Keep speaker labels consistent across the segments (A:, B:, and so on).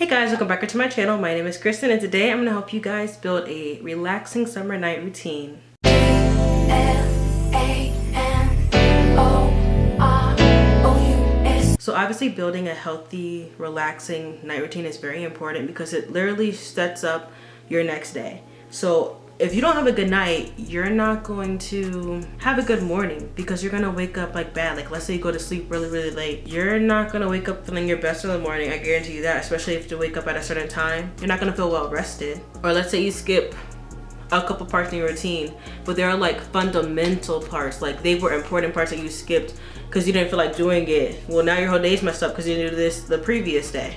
A: Hey guys, welcome back to my channel. My name is Kristin and today I'm going to help you guys build a relaxing summer night routine. So obviously building a healthy, relaxing night routine is very important because it literally sets up your next day. So if you don't have a good night, you're not going to have a good morning because you're gonna wake up like bad. Like let's say you go to sleep really late. You're not gonna wake up feeling your best in the morning. I guarantee you that, especially if you wake up at a certain time. You're not gonna feel well rested. Or let's say you skip a couple parts in your routine, but there are like fundamental parts, like they were important parts that you skipped because you didn't feel like doing it. Well, now your whole day's messed up because you did this the previous day.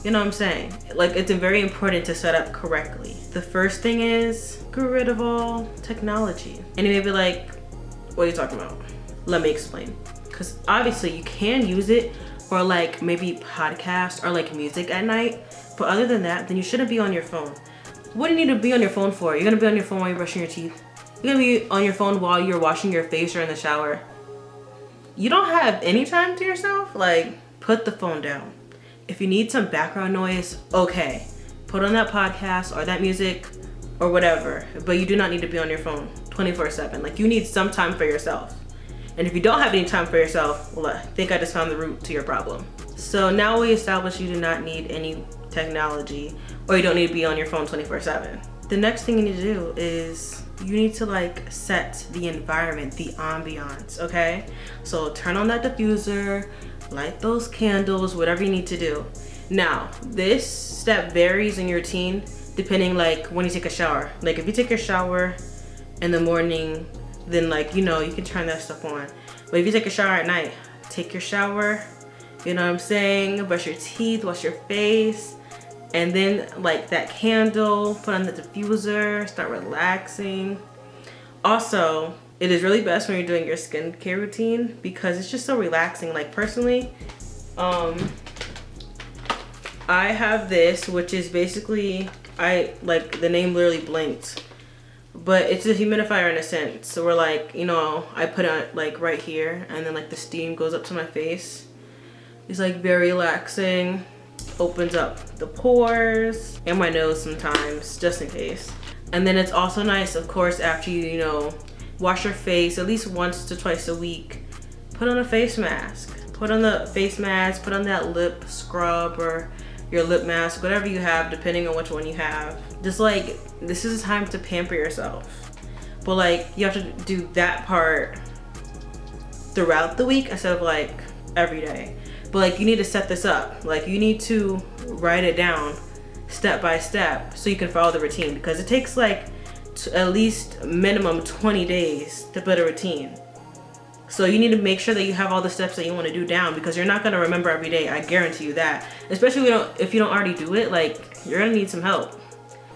A: You know what I'm saying? Like it's very important to set up correctly. The first thing is get rid of all technology. And you may be like, what are you talking about? Let me explain. Because obviously you can use it for like maybe podcast or like music at night. But other than that, then you shouldn't be on your phone. What do you need to be on your phone for? You're gonna be on your phone while you're brushing your teeth. You're gonna be on your phone while you're washing your face or in the shower. You don't have any time to yourself? Like, put the phone down. If you need some background noise, okay. Put on that podcast or that music or whatever, but you do not need to be on your phone 24/7. Like you need some time for yourself. And if you don't have any time for yourself, well, I think I just found the root to your problem. So now we established you do not need any technology or you don't need to be on your phone 24/7. The next thing you need to do is you need to like set the environment, the ambiance, okay? So turn on that diffuser, light those candles, whatever you need to do. Now, this step varies in your routine depending like when you take a shower. Like if you take your shower in the morning, then like, you know, you can turn that stuff on. But if you take a shower at night, take your shower, you know what I'm saying? Brush your teeth, wash your face, and then like that candle, put on the diffuser, start relaxing. Also, it is really best when you're doing your skincare routine because it's just so relaxing. Like personally, I have this, which is basically, I like the name literally blinked, but it's a humidifier in a sense. So we're like, you know, I put it like right here and then like the steam goes up to my face. It's like very relaxing, opens up the pores and my nose sometimes, just in case. And then it's also nice, of course, after you know, wash your face at least once to twice a week. Put on a face mask. Put on the face mask, put on that lip scrub or your lip mask, whatever you have, depending on which one you have. Just like, this is a time to pamper yourself. But like, you have to do that part throughout the week instead of like every day. But like, you need to set this up. Like you need to write it down step by step so you can follow the routine because it takes like at least minimum 20 days to build a routine. So you need to make sure that you have all the steps that you want to do down because you're not going to remember every day. I guarantee you that. Especially if you don't already do it, like you're going to need some help.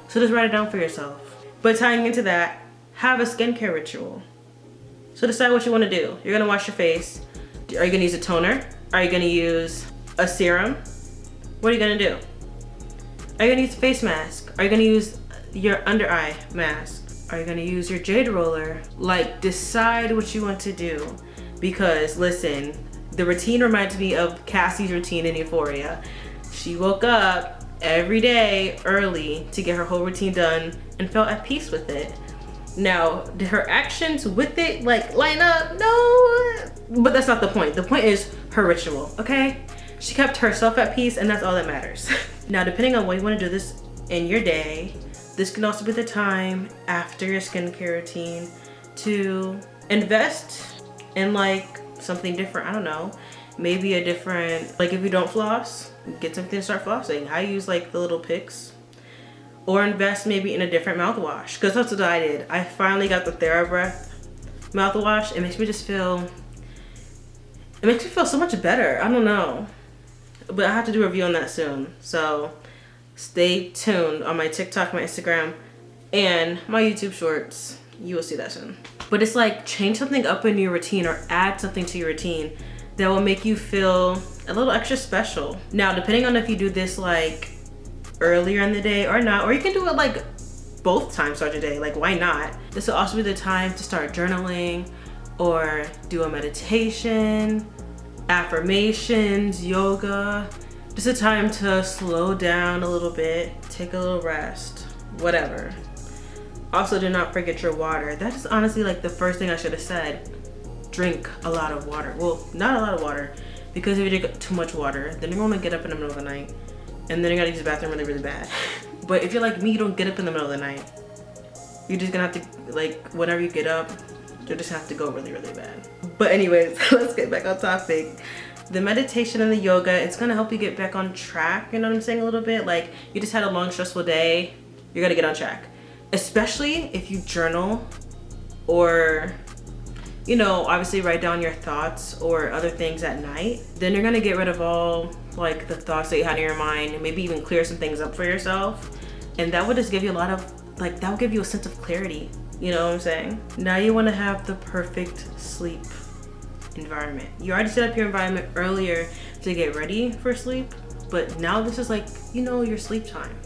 A: So just write it down for yourself. But tying into that, have a skincare ritual. So decide what you want to do. You're going to wash your face. Are you going to use a toner? Are you going to use a serum? What are you going to do? Are you going to use a face mask? Are you going to use your under eye mask? Are you going to use your jade roller? Like decide what you want to do because listen, the routine reminds me of Cassie's routine in Euphoria. She woke up every day early to get her whole routine done and felt at peace with it. Now, did her actions with it like line up? No, but that's not the point. The point is her ritual, okay? She kept herself at peace and that's all that matters. Now, depending on what you want to do this in your day, this can also be the time after your skincare routine to invest in like something different. I don't know, maybe a different, like if you don't floss, get something to start flossing. I use like the little picks. Or invest maybe in a different mouthwash because that's what I did. I finally got the TheraBreath mouthwash. It makes me feel so much better. I don't know, but I have to do a review on that soon. So stay tuned on my TikTok, my Instagram, and my YouTube shorts. You will see that soon. But it's like change something up in your routine or add something to your routine that will make you feel a little extra special. Now, depending on if you do this like earlier in the day or not, or you can do it like both times throughout your day, like why not? This will also be the time to start journaling or do a meditation, affirmations, yoga, Just a time to slow down a little bit, take a little rest, whatever. Also, do not forget your water. That is honestly like the first thing I should have said. Drink a lot of water. Well, not a lot of water, because if you drink too much water, then you're gonna get up in the middle of the night and then you're gonna use the bathroom really, really bad. But if you're like me, you don't get up in the middle of the night. You're just gonna have to, like, whenever you get up, you just have to go really, really bad. But anyways, let's get back on topic. The meditation and the yoga, it's gonna help you get back on track, you know what I'm saying, a little bit. Like, you just had a long, stressful day, you're gonna get on track. Especially if you journal or, you know, obviously write down your thoughts or other things at night. Then you're gonna get rid of all, like, the thoughts that you had in your mind, and maybe even clear some things up for yourself. And that would just give you a lot of, like, that would give you a sense of clarity. You know what I'm saying? Now you wanna have the perfect sleep environment. You already set up your environment earlier to get ready for sleep, but now this is like, you know, your sleep time.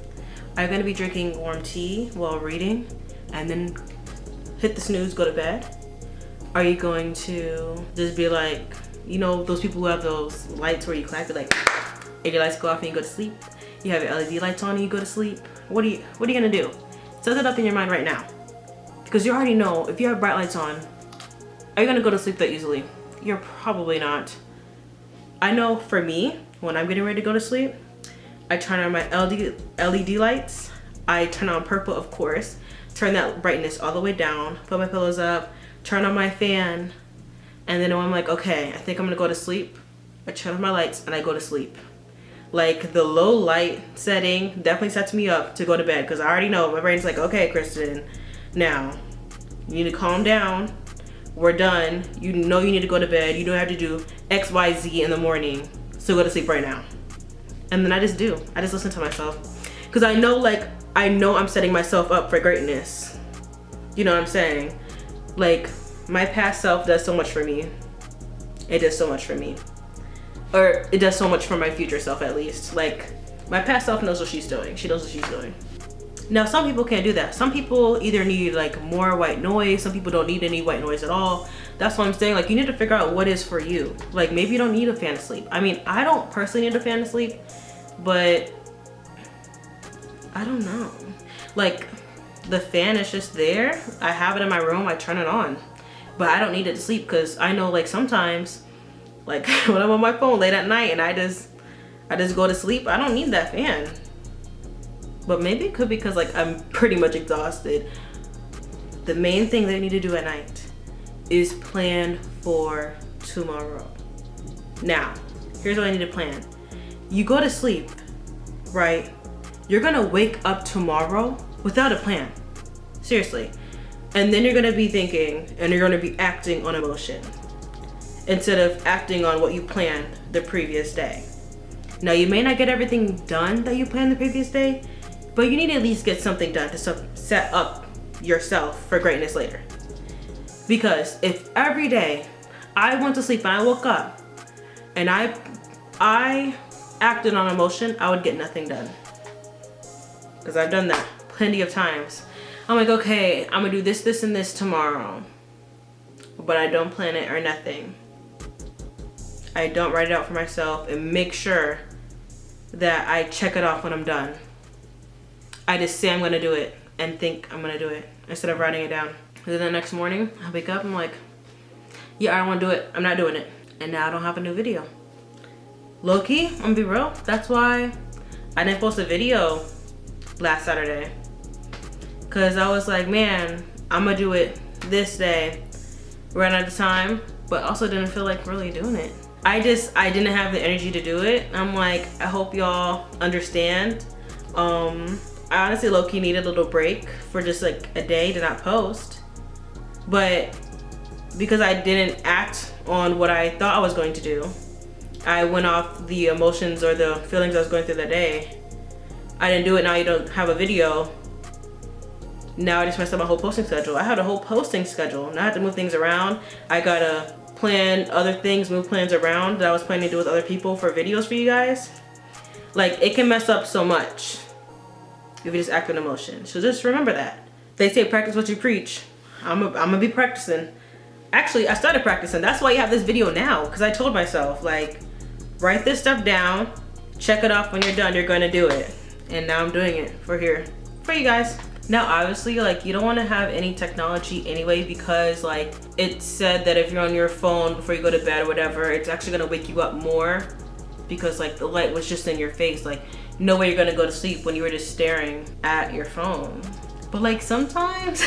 A: Are you gonna be drinking warm tea while reading and then hit the snooze, go to bed? Are you going to just be like, you know, those people who have those lights where you clap, like, and your lights go off and you go to sleep? You have your LED lights on and you go to sleep? What are you gonna do? Set it up in your mind right now. Because you already know, if you have bright lights on, are you gonna go to sleep that easily? You're probably not. I know for me, when I'm getting ready to go to sleep, I turn on my LED lights. I turn on purple, of course. Turn that brightness all the way down. Put my pillows up. Turn on my fan. And then when I'm like, okay, I think I'm gonna go to sleep, I turn on my lights and I go to sleep. Like, the low light setting definitely sets me up to go to bed, because I already know, my brain's like, okay, Kristin, now you need to calm down. We're done. You know you need to go to bed. You don't have to do X, Y, Z in the morning. So go to sleep right now. And then I just do. I just listen to myself. Because I know, like, I know I'm setting myself up for greatness. You know what I'm saying? Like, my past self does so much for me. It does so much for me. Or it does so much for my future self, at least. Like, my past self knows what she's doing. She knows what she's doing. Now, some people can't do that. Some people either need, like, more white noise. Some people don't need any white noise at all. That's what I'm saying. Like, you need to figure out what is for you. Like, maybe you don't need a fan to sleep. I mean, I don't personally need a fan to sleep, but I don't know. Like, the fan is just there. I have it in my room. I turn it on, but I don't need it to sleep, because I know, like, sometimes, like, when I'm on my phone late at night and I just go to sleep, I don't need that fan. But maybe it could be because, like, I'm pretty much exhausted. The main thing that you need to do at night is plan for tomorrow. Now, here's what I need to plan. You go to sleep, right? You're gonna wake up tomorrow without a plan. Seriously. And then you're gonna be thinking and you're gonna be acting on emotion instead of acting on what you planned the previous day. Now, you may not get everything done that you planned the previous day, but you need to at least get something done to set up yourself for greatness later. Because if every day I went to sleep and I woke up and I acted on emotion, I would get nothing done. Because I've done that plenty of times. I'm like, okay, I'm gonna do this, this, and this tomorrow. But I don't plan it or nothing. I don't write it out for myself and make sure that I check it off when I'm done. I just say I'm gonna do it and think I'm gonna do it instead of writing it down. And then the next morning, I wake up, I'm like, yeah, I don't wanna do it. I'm not doing it. And now I don't have a new video. Low key, I'm gonna be real. That's why I didn't post a video last Saturday. Cause I was like, man, I'm gonna do it this day. Ran out of time, but also didn't feel like really doing it. I didn't have the energy to do it. I'm like, I hope y'all understand. I honestly low-key needed a little break for just like a day to not post. But because I didn't act on what I thought I was going to do, I went off the emotions or the feelings I was going through that day. I didn't do it, now you don't have a video. Now I just messed up my whole posting schedule. I had a whole posting schedule. Now I had to move things around. I gotta plan other things, move plans around that I was planning to do with other people for videos for you guys. Like, it can mess up so much if you just act on emotion. So just remember that. They say practice what you preach. I'm gonna be practicing. Actually, I started practicing. That's why you have this video now, because I told myself, like, write this stuff down check it off when you're done. You're going to do it. And now I'm doing it for you guys. Now obviously, like, you don't want to have any technology anyway, because like it said that if you're on your phone before you go to bed or whatever, it's actually going to wake you up more, because like the light was just in your face. Like, no way you're going to go to sleep when you were just staring at your phone. But like sometimes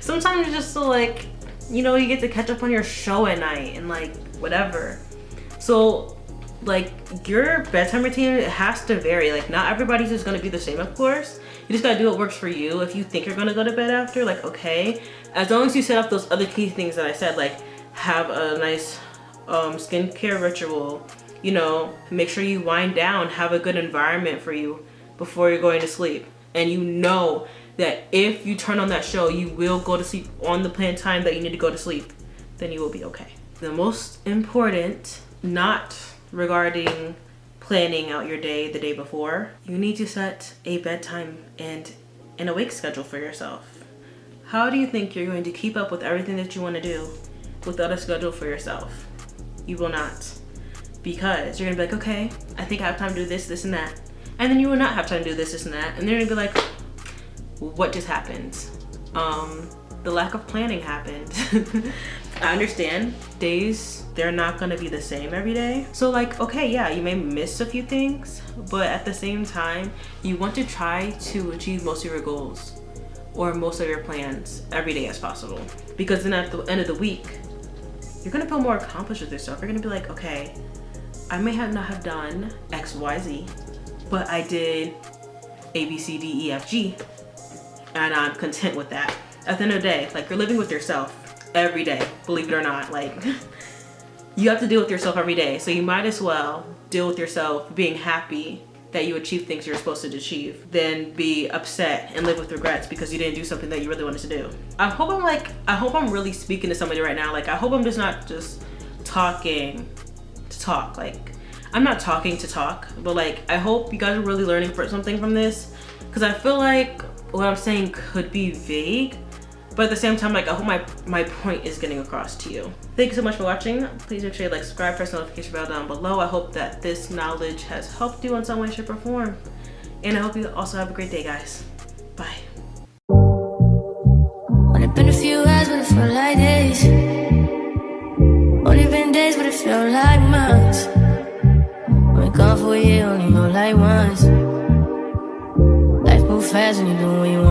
A: sometimes just so like, you know, you get to catch up on your show at night and like whatever. So like your bedtime routine has to vary. Like, not everybody's just going to be the same, of course. You just gotta do what works for you. If you think you're gonna go to bed after, like, okay, as long as you set up those other key things that I said, like have a nice skincare ritual, you know, make sure you wind down, have a good environment for you before you're going to sleep, and you know that if you turn on that show, you will go to sleep on the planned time that you need to go to sleep, then you will be okay. The most important, not regarding planning out your day the day before, you need to set a bedtime and an awake schedule for yourself. How do you think you're going to keep up with everything that you want to do without a schedule for yourself? You will not. Because you're gonna be like, okay, I think I have time to do this, this, and that. And then you will not have time to do this, this, and that. And they're gonna be like, what just happened? The lack of planning happened. I understand days, they're not gonna be the same every day. So like, okay, yeah, you may miss a few things, but at the same time, you want to try to achieve most of your goals or most of your plans every day as possible. Because then at the end of the week, you're gonna feel more accomplished with yourself. You're gonna be like, okay, I may not have done X, Y, Z, but I did A, B, C, D, E, F, G, and I'm content with that. At the end of the day, like, you're living with yourself every day, believe it or not. Like, you have to deal with yourself every day, so you might as well deal with yourself being happy that you achieved things you're supposed to achieve than be upset and live with regrets because you didn't do something that you really wanted to do. I hope I'm really speaking to somebody right now. Like, I hope I'm just not just talking to talk. Like, I'm not talking to talk, but like, I hope you guys are really learning something from this, because I feel like what I'm saying could be vague, but at the same time, like, I hope my point is getting across to you. Thank you so much for watching. Please make sure you like, subscribe, press the notification bell down below. I hope that this knowledge has helped you in some way, shape, or form. And I hope you also have a great day, guys. Bye.
B: Only been a few hours, but it felt like days. Only been days, but it felt like months. Been gone for a year, only know like once. Life moves fast when you're doing what you want.